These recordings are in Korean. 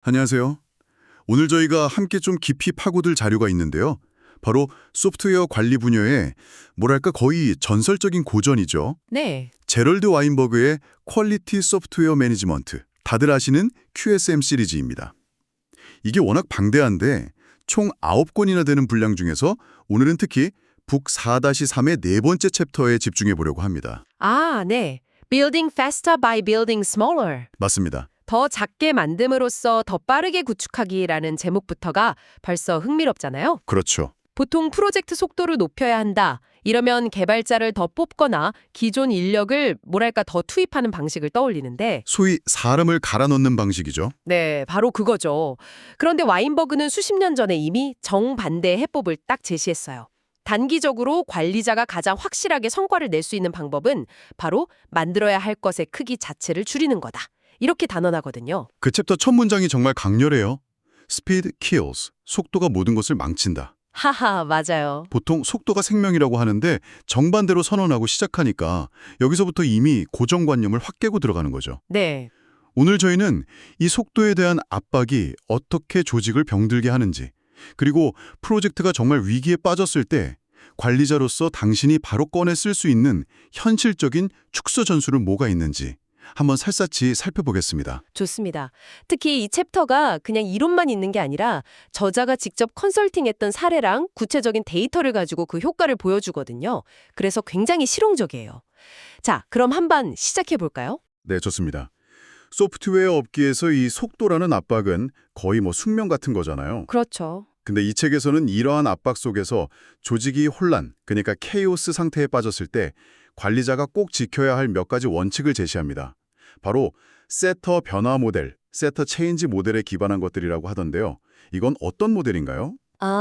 안녕하세요. 오늘 저희가 함께 좀 깊이 파고들 자료가 있는데요. 바로 소프트웨어 관리 분야의 뭐랄까 거의 전설적인 고전이죠. 네, 제럴드 와인버그의 퀄리티 소프트웨어 매니지먼트, 다들 아시는 QSM 시리즈입니다. 이게 워낙 방대한데 총 9권이나 되는 분량 중에서 오늘은 특히 북 4-3의 네 번째 챕터에 집중해 보려고 합니다. 네. Building faster by building smaller. 맞습니다. 더 작게 만듦으로써 더 빠르게 구축하기라는 제목부터가 벌써 흥미롭잖아요. 그렇죠. 보통 프로젝트 속도를 높여야 한다. 이러면 개발자를 더 뽑거나 기존 인력을 더 투입하는 방식을 떠올리는데 소위 사람을 갈아 넣는 방식이죠. 네, 바로 그거죠. 그런데 와인버그는 수십 년 전에 이미 정반대의 해법을 딱 제시했어요. 단기적으로 관리자가 가장 확실하게 성과를 낼 수 있는 방법은 바로 만들어야 할 것의 크기 자체를 줄이는 거다. 이렇게 단언하거든요. 그 챕터 첫 문장이 정말 강렬해요. Speed kills. 속도가 모든 것을 망친다. 하하, 맞아요. 보통 속도가 생명이라고 하는데 정반대로 선언하고 시작하니까 여기서부터 이미 고정관념을 확 깨고 들어가는 거죠. 네, 오늘 저희는 이 속도에 대한 압박이 어떻게 조직을 병들게 하는지, 그리고 프로젝트가 정말 위기에 빠졌을 때 관리자로서 당신이 바로 꺼내 쓸 수 있는 현실적인 축소 전술은 뭐가 있는지 한번 살샅이 살펴보겠습니다. 좋습니다. 특히 이 챕터가 그냥 이론만 있는 게 아니라 저자가 직접 컨설팅했던 사례랑 구체적인 데이터를 가지고 그 효과를 보여주거든요. 그래서 굉장히 실용적이에요. 자, 그럼 한번 시작해 볼까요? 네, 좋습니다. 소프트웨어 업계에서 이 속도라는 압박은 거의 숙명 같은 거잖아요. 그렇죠. 근데 이 책에서는 이러한 압박 속에서 조직이 혼란, 그러니까 케이오스 상태에 빠졌을 때 관리자가 꼭 지켜야 할 몇 가지 원칙을 제시합니다. 바로 세터 변화 모델, 세터 체인지 모델에 기반한 것들이라고 하던데요. 이건 어떤 모델인가요?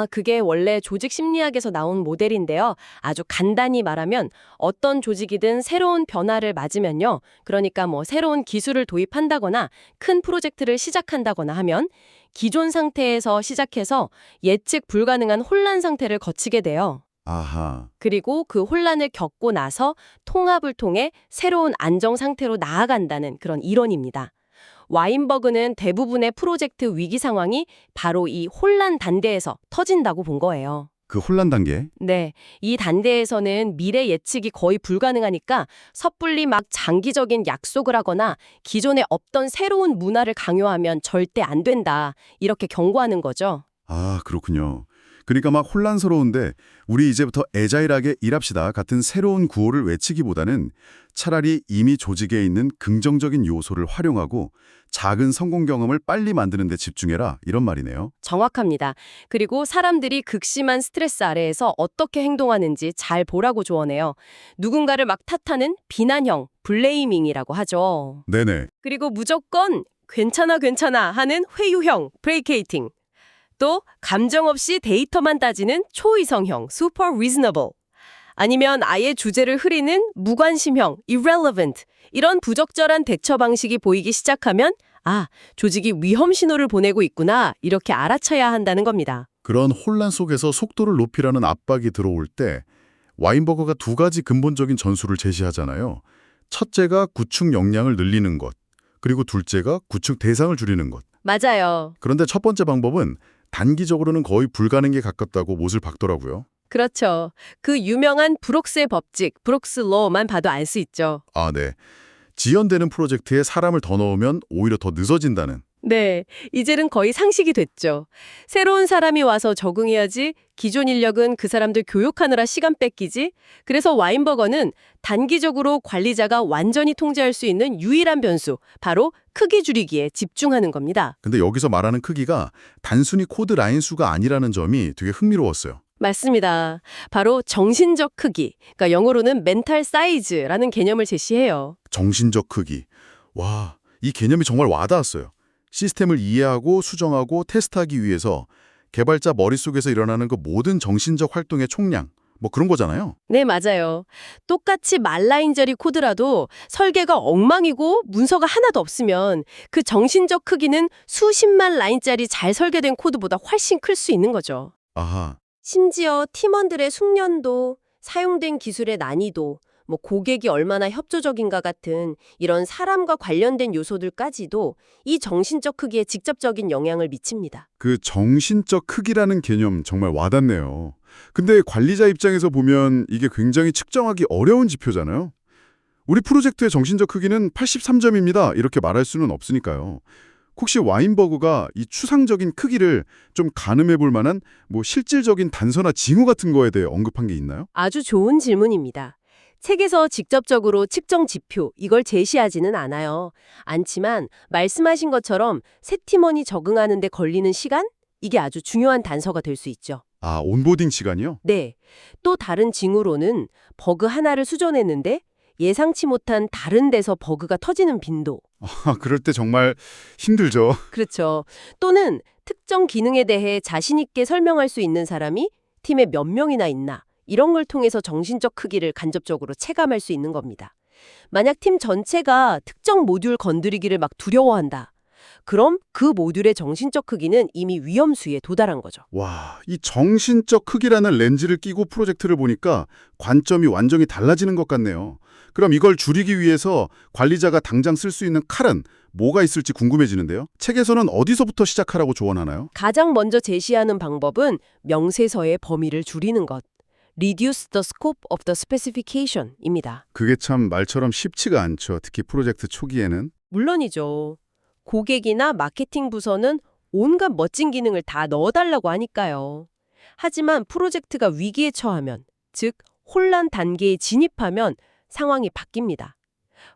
그게 원래 조직 심리학에서 나온 모델인데요. 아주 간단히 말하면 어떤 조직이든 새로운 변화를 맞으면요. 그러니까 새로운 기술을 도입한다거나 큰 프로젝트를 시작한다거나 하면 기존 상태에서 시작해서 예측 불가능한 혼란 상태를 거치게 돼요. 아하, 그리고 그 혼란을 겪고 나서 통합을 통해 새로운 안정 상태로 나아간다는 그런 이론입니다. 와인버그는 대부분의 프로젝트 위기 상황이 바로 이 혼란 단계에서 터진다고 본 거예요. 그 혼란 단계? 네, 이 단계에서는 미래 예측이 거의 불가능하니까 섣불리 막 장기적인 약속을 하거나 기존에 없던 새로운 문화를 강요하면 절대 안 된다. 이렇게 경고하는 거죠. 아, 그렇군요. 그러니까 혼란스러운데 우리 이제부터 애자일하게 일합시다 같은 새로운 구호를 외치기보다는 차라리 이미 조직에 있는 긍정적인 요소를 활용하고 작은 성공 경험을 빨리 만드는 데 집중해라 이런 말이네요. 정확합니다. 그리고 사람들이 극심한 스트레스 아래에서 어떻게 행동하는지 잘 보라고 조언해요. 누군가를 막 탓하는 비난형, 블레이밍이라고 하죠. 네네. 그리고 무조건 괜찮아 하는 회유형, 플레이케이팅. 또 감정 없이 데이터만 따지는 초이성형, super reasonable. 아니면 아예 주제를 흐리는 무관심형, irrelevant. 이런 부적절한 대처 방식이 보이기 시작하면 조직이 위험 신호를 보내고 있구나 이렇게 알아차야 한다는 겁니다. 그런 혼란 속에서 속도를 높이라는 압박이 들어올 때 와인버거가 두 가지 근본적인 전술을 제시하잖아요. 첫째가 구축 역량을 늘리는 것, 그리고 둘째가 구축 대상을 줄이는 것. 맞아요. 그런데 첫 번째 방법은 단기적으로는 거의 불가능에 가깝다고 못을 박더라고요. 그렇죠. 그 유명한 브록스의 법칙, 브록스 로만 봐도 알 수 있죠. 아, 네. 지연되는 프로젝트에 사람을 더 넣으면 오히려 더 늦어진다는. 네, 이제는 거의 상식이 됐죠. 새로운 사람이 와서 적응해야지 기존 인력은 그 사람들 교육하느라 시간 뺏기지. 그래서 와인버거는 단기적으로 관리자가 완전히 통제할 수 있는 유일한 변수, 바로 크기 줄이기에 집중하는 겁니다. 근데 여기서 말하는 크기가 단순히 코드 라인 수가 아니라는 점이 되게 흥미로웠어요. 맞습니다. 바로 정신적 크기, 그러니까 영어로는 멘탈 사이즈라는 개념을 제시해요. 정신적 크기. 와, 이 개념이 정말 와닿았어요. 시스템을 이해하고 수정하고 테스트하기 위해서 개발자 머릿속에서 일어나는 그 모든 정신적 활동의 총량, 그런 거잖아요. 네, 맞아요. 똑같이 말라인저리 코드라도 설계가 엉망이고 문서가 하나도 없으면 그 정신적 크기는 수십만 라인짜리 잘 설계된 코드보다 훨씬 클 수 있는 거죠. 아하, 심지어 팀원들의 숙련도, 사용된 기술의 난이도, 뭐 고객이 얼마나 협조적인가 같은 이런 사람과 관련된 요소들까지도 이 정신적 크기에 직접적인 영향을 미칩니다. 그 정신적 크기라는 개념 정말 와닿네요. 근데 관리자 입장에서 보면 이게 굉장히 측정하기 어려운 지표잖아요. 우리 프로젝트의 정신적 크기는 83점입니다. 이렇게 말할 수는 없으니까요. 혹시 와인버그가 이 추상적인 크기를 좀 가늠해 볼 만한 뭐 실질적인 단서나 징후 같은 거에 대해 언급한 게 있나요? 아주 좋은 질문입니다. 책에서 직접적으로 측정 지표, 이걸 제시하지는 않지만 말씀하신 것처럼 새 팀원이 적응하는 데 걸리는 시간? 이게 아주 중요한 단서가 될 수 있죠. 아, 온보딩 시간이요? 네. 또 다른 징후로는 버그 하나를 수정했는데 예상치 못한 다른 데서 버그가 터지는 빈도. 아, 그럴 때 정말 힘들죠. 그렇죠. 또는 특정 기능에 대해 자신 있게 설명할 수 있는 사람이 팀에 몇 명이나 있나. 이런 걸 통해서 정신적 크기를 간접적으로 체감할 수 있는 겁니다. 만약 팀 전체가 특정 모듈 건드리기를 막 두려워한다. 그럼 그 모듈의 정신적 크기는 이미 위험수에 도달한 거죠. 와, 이 정신적 크기라는 렌즈를 끼고 프로젝트를 보니까 관점이 완전히 달라지는 것 같네요. 그럼 이걸 줄이기 위해서 관리자가 당장 쓸 수 있는 칼은 뭐가 있을지 궁금해지는데요. 책에서는 어디서부터 시작하라고 조언하나요? 가장 먼저 제시하는 방법은 명세서의 범위를 줄이는 것. Reduce the scope of the specification입니다. 그게 참 말처럼 쉽지가 않죠. 특히 프로젝트 초기에는. 물론이죠. 고객이나 마케팅 부서는 온갖 멋진 기능을 다 넣어달라고 하니까요. 하지만 프로젝트가 위기에 처하면, 즉 혼란 단계에 진입하면 상황이 바뀝니다.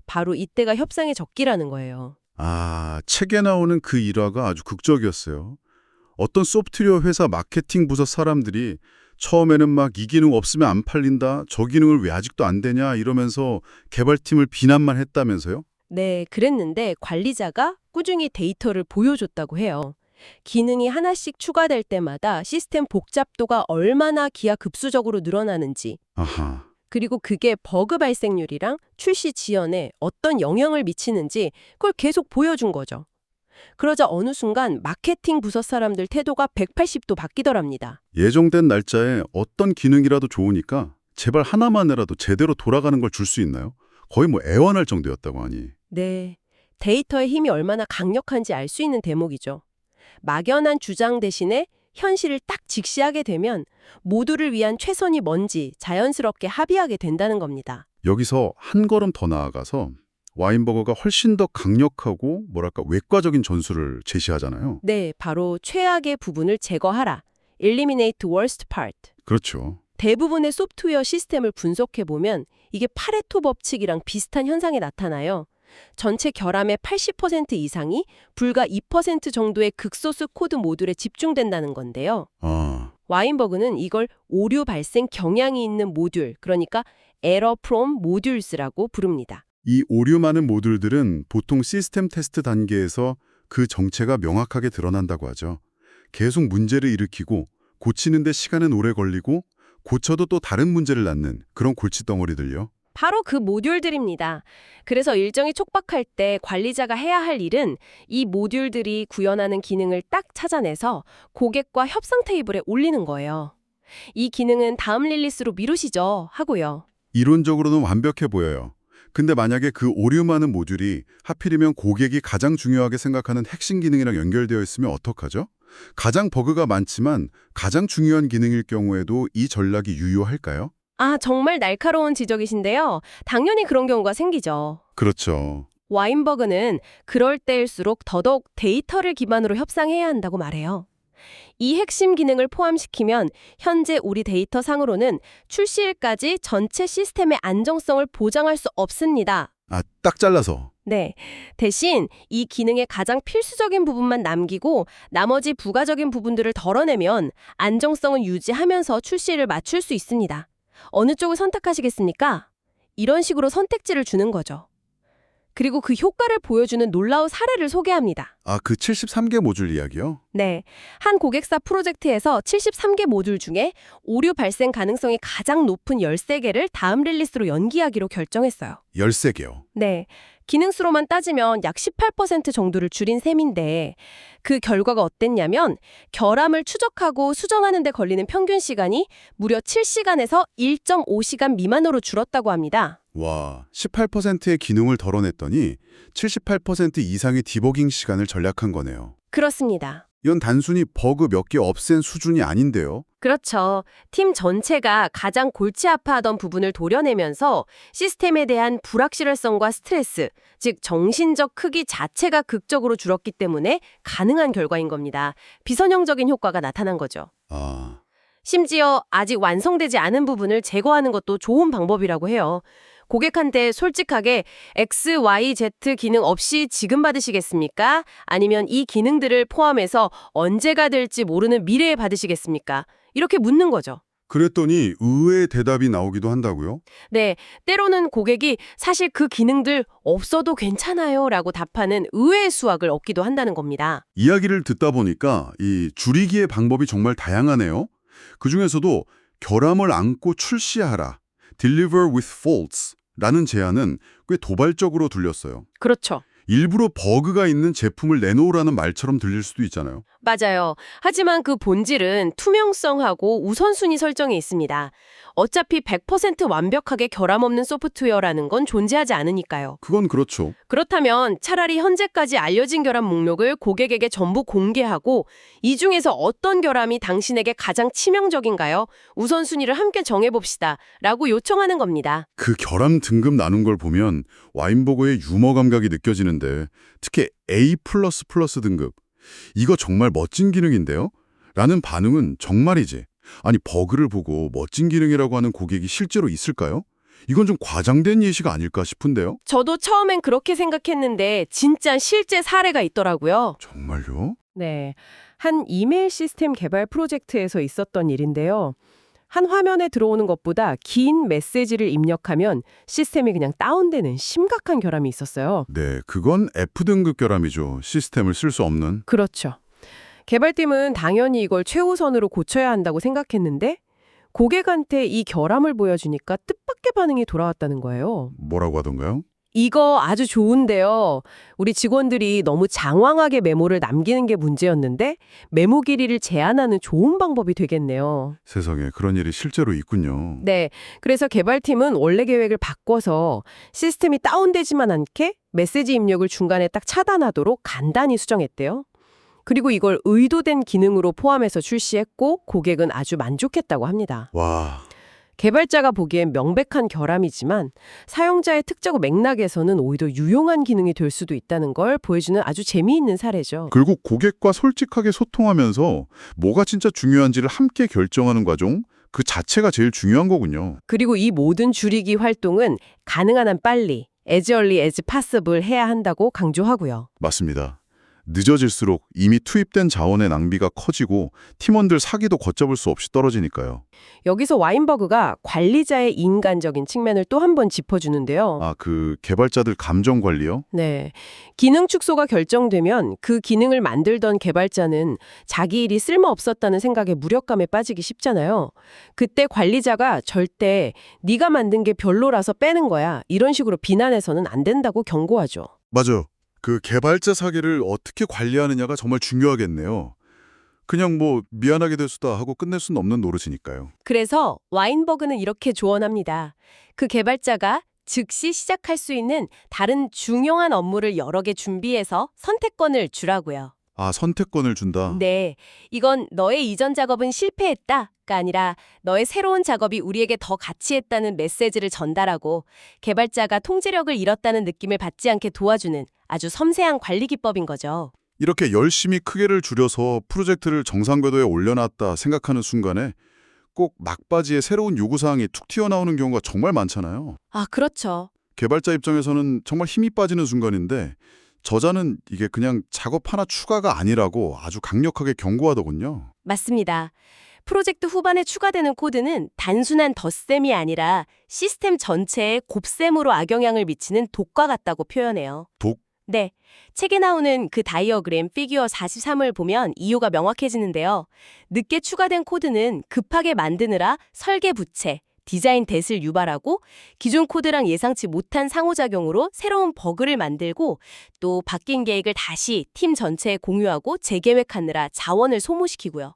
바로 이때가 협상의 적기라는 거예요. 아, 책에 나오는 그 일화가 아주 극적이었어요. 어떤 소프트웨어 회사 마케팅 부서 사람들이 처음에는 막 이 기능 없으면 안 팔린다, 저 기능을 왜 아직도 안 되냐 이러면서 개발팀을 비난만 했다면서요? 네, 그랬는데 관리자가 꾸준히 데이터를 보여줬다고 해요. 기능이 하나씩 추가될 때마다 시스템 복잡도가 얼마나 기하급수적으로 늘어나는지, 아하. 그리고 그게 버그 발생률이랑 출시 지연에 어떤 영향을 미치는지 그걸 계속 보여준 거죠. 그러자 어느 순간 마케팅 부서 사람들 태도가 180도 바뀌더랍니다. 예정된 날짜에 어떤 기능이라도 좋으니까 제발 하나만이라도 제대로 돌아가는 걸 줄 수 있나요? 거의 뭐 애원할 정도였다고 하니. 네, 데이터의 힘이 얼마나 강력한지 알 수 있는 대목이죠. 막연한 주장 대신에 현실을 딱 직시하게 되면 모두를 위한 최선이 뭔지 자연스럽게 합의하게 된다는 겁니다. 여기서 한 걸음 더 나아가서 와인버거가 훨씬 더 강력하고 뭐랄까 외과적인 전술을 제시하잖아요. 네, 바로 최악의 부분을 제거하라. Eliminate worst part. 그렇죠. 대부분의 소프트웨어 시스템을 분석해보면 이게 파레토 법칙이랑 비슷한 현상이 나타나요. 전체 결함의 80% 이상이 불과 2% 정도의 극소수 코드 모듈에 집중된다는 건데요. 아, 와인버그는 이걸 오류 발생 경향이 있는 모듈, 그러니까 error prone modules라고 부릅니다. 이 오류 많은 모듈들은 보통 시스템 테스트 단계에서 그 정체가 명확하게 드러난다고 하죠. 계속 문제를 일으키고 고치는데 시간은 오래 걸리고 고쳐도 또 다른 문제를 낳는 그런 골칫덩어리들요. 바로 그 모듈들입니다. 그래서 일정이 촉박할 때 관리자가 해야 할 일은 이 모듈들이 구현하는 기능을 딱 찾아내서 고객과 협상 테이블에 올리는 거예요. 이 기능은 다음 릴리스로 미루시죠 하고요. 이론적으로는 완벽해 보여요. 근데 만약에 그 오류 많은 모듈이 하필이면 고객이 가장 중요하게 생각하는 핵심 기능이랑 연결되어 있으면 어떡하죠? 가장 버그가 많지만 가장 중요한 기능일 경우에도 이 전략이 유효할까요? 아, 정말 날카로운 지적이신데요. 당연히 그런 경우가 생기죠. 그렇죠. 와인버그는 그럴 때일수록 더더욱 데이터를 기반으로 협상해야 한다고 말해요. 이 핵심 기능을 포함시키면 현재 우리 데이터 상으로는 출시일까지 전체 시스템의 안정성을 보장할 수 없습니다. 아, 딱 잘라서. 네. 대신 이 기능의 가장 필수적인 부분만 남기고 나머지 부가적인 부분들을 덜어내면 안정성을 유지하면서 출시를 맞출 수 있습니다. 어느 쪽을 선택하시겠습니까? 이런 식으로 선택지를 주는 거죠. 그리고 그 효과를 보여주는 놀라운 사례를 소개합니다. 아, 그 73개 모듈 이야기요? 네. 한 고객사 프로젝트에서 73개 모듈 중에 오류 발생 가능성이 가장 높은 13개를 다음 릴리스로 연기하기로 결정했어요. 13개요. 네. 기능수로만 따지면 약 18% 정도를 줄인 셈인데 그 결과가 어땠냐면 결함을 추적하고 수정하는 데 걸리는 평균 시간이 무려 7시간에서 1.5시간 미만으로 줄었다고 합니다. 와, 18%의 기능을 덜어냈더니 78% 이상의 디버깅 시간을 절약한 거네요. 그렇습니다. 이건 단순히 버그 몇 개 없앤 수준이 아닌데요. 그렇죠. 팀 전체가 가장 골치 아파하던 부분을 도려내면서 시스템에 대한 불확실성과 스트레스, 즉 정신적 크기 자체가 극적으로 줄었기 때문에 가능한 결과인 겁니다. 비선형적인 효과가 나타난 거죠. 아, 심지어 아직 완성되지 않은 부분을 제거하는 것도 좋은 방법이라고 해요. 고객한테 솔직하게 X, Y, Z 기능 없이 지금 받으시겠습니까? 아니면 이 기능들을 포함해서 언제가 될지 모르는 미래에 받으시겠습니까? 이렇게 묻는 거죠. 그랬더니 의외의 대답이 나오기도 한다고요? 네, 때로는 고객이 사실 그 기능들 없어도 괜찮아요 라고 답하는 의외의 수확을 얻기도 한다는 겁니다. 이야기를 듣다 보니까 이 줄이기의 방법이 정말 다양하네요. 그중에서도 결함을 안고 출시하라, deliver with faults 라는 제안은 꽤 도발적으로 들렸어요. 그렇죠. 일부러 버그가 있는 제품을 내놓으라는 말처럼 들릴 수도 있잖아요. 맞아요. 하지만 그 본질은 투명성하고 우선순위 설정에 있습니다. 어차피 100% 완벽하게 결함 없는 소프트웨어라는 건 존재하지 않으니까요. 그건 그렇죠. 그렇다면 차라리 현재까지 알려진 결함 목록을 고객에게 전부 공개하고 이 중에서 어떤 결함이 당신에게 가장 치명적인가요? 우선순위를 함께 정해봅시다. 라고 요청하는 겁니다. 그 결함 등급 나눈 걸 보면 와인버그의 유머 감각이 느껴지는데 특히 A++ 등급 이거 정말 멋진 기능인데요? 라는 반응은 정말이지. 아니 버그를 보고 멋진 기능이라고 하는 고객이 실제로 있을까요? 이건 좀 과장된 예시가 아닐까 싶은데요? 저도 처음엔 그렇게 생각했는데 진짜 실제 사례가 있더라고요. 정말요? 네, 한 이메일 시스템 개발 프로젝트에서 있었던 일인데요. 한 화면에 들어오는 것보다 긴 메시지를 입력하면 시스템이 그냥 다운되는 심각한 결함이 있었어요. 네, 그건 F등급 결함이죠. 시스템을 쓸 수 없는. 그렇죠. 개발팀은 당연히 이걸 최우선으로 고쳐야 한다고 생각했는데 고객한테 이 결함을 보여주니까 뜻밖의 반응이 돌아왔다는 거예요. 뭐라고 하던가요? 이거 아주 좋은데요. 우리 직원들이 너무 장황하게 메모를 남기는 게 문제였는데 메모 길이를 제한하는 좋은 방법이 되겠네요. 세상에 그런 일이 실제로 있군요. 네, 그래서 개발팀은 원래 계획을 바꿔서 시스템이 다운되지만 않게 메시지 입력을 중간에 딱 차단하도록 간단히 수정했대요. 그리고 이걸 의도된 기능으로 포함해서 출시했고 고객은 아주 만족했다고 합니다. 와, 개발자가 보기엔 명백한 결함이지만 사용자의 특정 맥락에서는 오히려 유용한 기능이 될 수도 있다는 걸 보여주는 아주 재미있는 사례죠. 결국 고객과 솔직하게 소통하면서 뭐가 진짜 중요한지를 함께 결정하는 과정, 그 자체가 제일 중요한 거군요. 그리고 이 모든 줄이기 활동은 가능한 한 빨리, as early as possible 해야 한다고 강조하고요. 맞습니다. 늦어질수록 이미 투입된 자원의 낭비가 커지고 팀원들 사기도 걷잡을 수 없이 떨어지니까요. 여기서 와인버그가 관리자의 인간적인 측면을 또 한 번 짚어주는데요. 아, 그 개발자들 감정 관리요? 네. 기능 축소가 결정되면 그 기능을 만들던 개발자는 자기 일이 쓸모없었다는 생각에 무력감에 빠지기 쉽잖아요. 그때 관리자가 절대 네가 만든 게 별로라서 빼는 거야. 이런 식으로 비난해서는 안 된다고 경고하죠. 맞아요. 그 개발자 사기를 어떻게 관리하느냐가 정말 중요하겠네요. 그냥 뭐 미안하게 됐수다 하고 끝낼 수는 없는 노릇이니까요. 그래서 와인버그는 이렇게 조언합니다. 그 개발자가 즉시 시작할 수 있는 다른 중요한 업무를 여러 개 준비해서 선택권을 주라고요. 아, 선택권을 준다. 네, 이건 너의 이전 작업은 실패했다가 아니라 너의 새로운 작업이 우리에게 더 가치했다는 메시지를 전달하고 개발자가 통제력을 잃었다는 느낌을 받지 않게 도와주는 아주 섬세한 관리 기법인 거죠. 이렇게 열심히 크기를 줄여서 프로젝트를 정상 궤도에 올려놨다 생각하는 순간에 꼭 막바지에 새로운 요구사항이 툭 튀어나오는 경우가 정말 많잖아요. 아, 그렇죠. 개발자 입장에서는 정말 힘이 빠지는 순간인데 저자는 이게 그냥 작업 하나 추가가 아니라고 아주 강력하게 경고하더군요. 맞습니다. 프로젝트 후반에 추가되는 코드는 단순한 덧셈이 아니라 시스템 전체에 곱셈으로 악영향을 미치는 독과 같다고 표현해요. 독? 네. 책에 나오는 그 다이어그램 피규어 43을 보면 이유가 명확해지는데요. 늦게 추가된 코드는 급하게 만드느라 설계 부채, 디자인 뎃을 유발하고 기존 코드랑 예상치 못한 상호작용으로 새로운 버그를 만들고 또 바뀐 계획을 다시 팀 전체에 공유하고 재계획하느라 자원을 소모시키고요.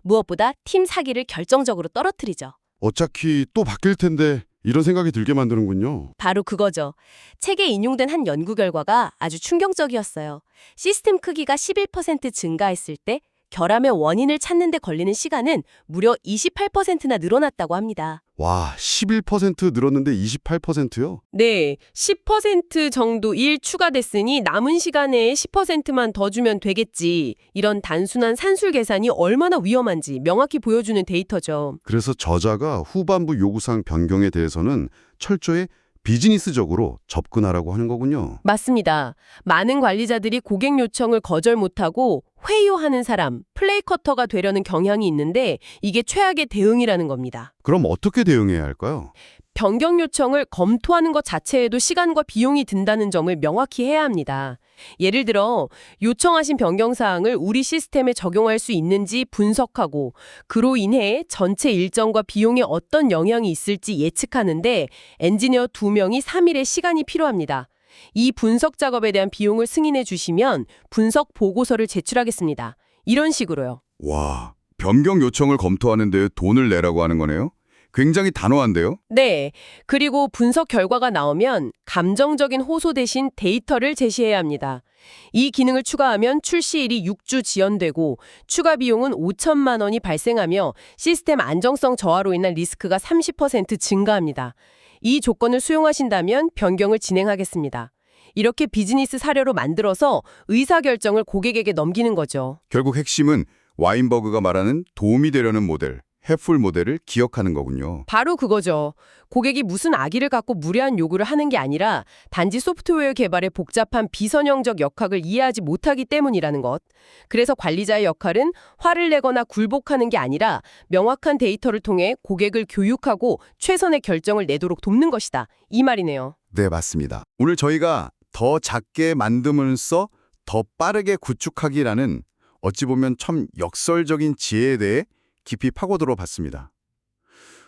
무엇보다 팀 사기를 결정적으로 떨어뜨리죠. 어차피 또 바뀔 텐데 이런 생각이 들게 만드는군요. 바로 그거죠. 책에 인용된 한 연구 결과가 아주 충격적이었어요. 시스템 크기가 11% 증가했을 때 결함의 원인을 찾는 데 걸리는 시간은 무려 28%나 늘어났다고 합니다. 와, 11% 늘었는데 28%요? 네, 10% 정도 일 추가됐으니 남은 시간에 10%만 더 주면 되겠지. 이런 단순한 산술 계산이 얼마나 위험한지 명확히 보여주는 데이터죠. 그래서 저자가 후반부 요구사항 변경에 대해서는 철저히 비즈니스적으로 접근하라고 하는 거군요. 맞습니다. 많은 관리자들이 고객 요청을 거절 못하고 회유하는 사람, 플레이커터가 되려는 경향이 있는데 이게 최악의 대응이라는 겁니다. 그럼 어떻게 대응해야 할까요? 변경 요청을 검토하는 것 자체에도 시간과 비용이 든다는 점을 명확히 해야 합니다. 예를 들어 요청하신 변경 사항을 우리 시스템에 적용할 수 있는지 분석하고 그로 인해 전체 일정과 비용에 어떤 영향이 있을지 예측하는데 엔지니어 2명이 3일의 시간이 필요합니다. 이 분석 작업에 대한 비용을 승인해 주시면 분석 보고서를 제출하겠습니다. 이런 식으로요. 와, 변경 요청을 검토하는데 돈을 내라고 하는 거네요? 굉장히 단호한데요? 네. 그리고 분석 결과가 나오면 감정적인 호소 대신 데이터를 제시해야 합니다. 이 기능을 추가하면 출시일이 6주 지연되고 추가 비용은 5천만 원이 발생하며 시스템 안정성 저하로 인한 리스크가 30% 증가합니다. 이 조건을 수용하신다면 변경을 진행하겠습니다. 이렇게 비즈니스 사례로 만들어서 의사결정을 고객에게 넘기는 거죠. 결국 핵심은 와인버그가 말하는 도움이 되려는 모델, 헬프풀 모델을 기억하는 거군요. 바로 그거죠. 고객이 무슨 악의를 갖고 무례한 요구를 하는 게 아니라 단지 소프트웨어 개발의 복잡한 비선형적 역학을 이해하지 못하기 때문이라는 것. 그래서 관리자의 역할은 화를 내거나 굴복하는 게 아니라 명확한 데이터를 통해 고객을 교육하고 최선의 결정을 내도록 돕는 것이다. 이 말이네요. 네, 맞습니다. 오늘 저희가 더 작게 만듦으로써 더 빠르게 구축하기라는 어찌 보면 참 역설적인 지혜에 대해 깊이 파고들어 봤습니다.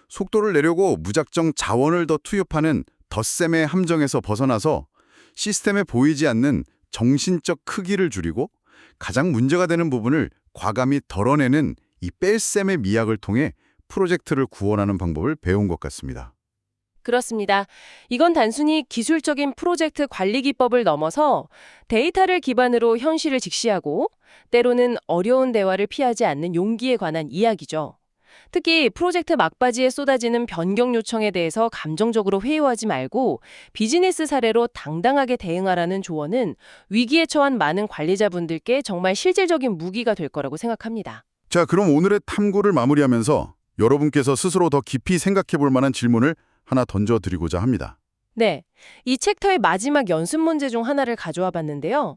속도를 내려고 무작정 자원을 더 투입하는 덧셈의 함정에서 벗어나서 시스템에 보이지 않는 정신적 크기를 줄이고 가장 문제가 되는 부분을 과감히 덜어내는 이 뺄셈의 미학을 통해 프로젝트를 구원하는 방법을 배운 것 같습니다. 그렇습니다. 이건 단순히 기술적인 프로젝트 관리 기법을 넘어서 데이터를 기반으로 현실을 직시하고 때로는 어려운 대화를 피하지 않는 용기에 관한 이야기죠. 특히 프로젝트 막바지에 쏟아지는 변경 요청에 대해서 감정적으로 회유하지 말고 비즈니스 사례로 당당하게 대응하라는 조언은 위기에 처한 많은 관리자분들께 정말 실질적인 무기가 될 거라고 생각합니다. 자, 그럼 오늘의 탐구를 마무리하면서 여러분께서 스스로 더 깊이 생각해 볼 만한 질문을 하나 던져드리고자 합니다. 네, 이 챕터의 마지막 연습 문제 중 하나를 가져와 봤는데요.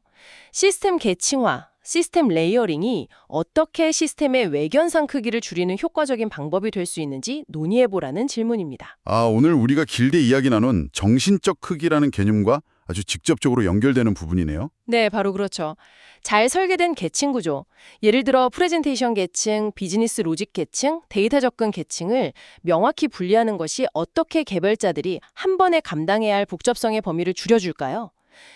시스템 계층화, 시스템 레이어링이 어떻게 시스템의 외견상 크기를 줄이는 효과적인 방법이 될 수 있는지 논의해보라는 질문입니다. 오늘 우리가 길게 이야기 나눈 정신적 크기라는 개념과 아주 직접적으로 연결되는 부분이네요. 네, 바로 그렇죠. 잘 설계된 계층 구조, 예를 들어 프레젠테이션 계층, 비즈니스 로직 계층, 데이터 접근 계층을 명확히 분리하는 것이 어떻게 개발자들이 한 번에 감당해야 할 복잡성의 범위를 줄여줄까요?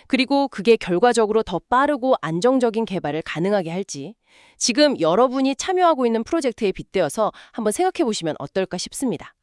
그리고 그게 결과적으로 더 빠르고 안정적인 개발을 가능하게 할지 지금 여러분이 참여하고 있는 프로젝트에 빗대어서 한번 생각해 보시면 어떨까 싶습니다.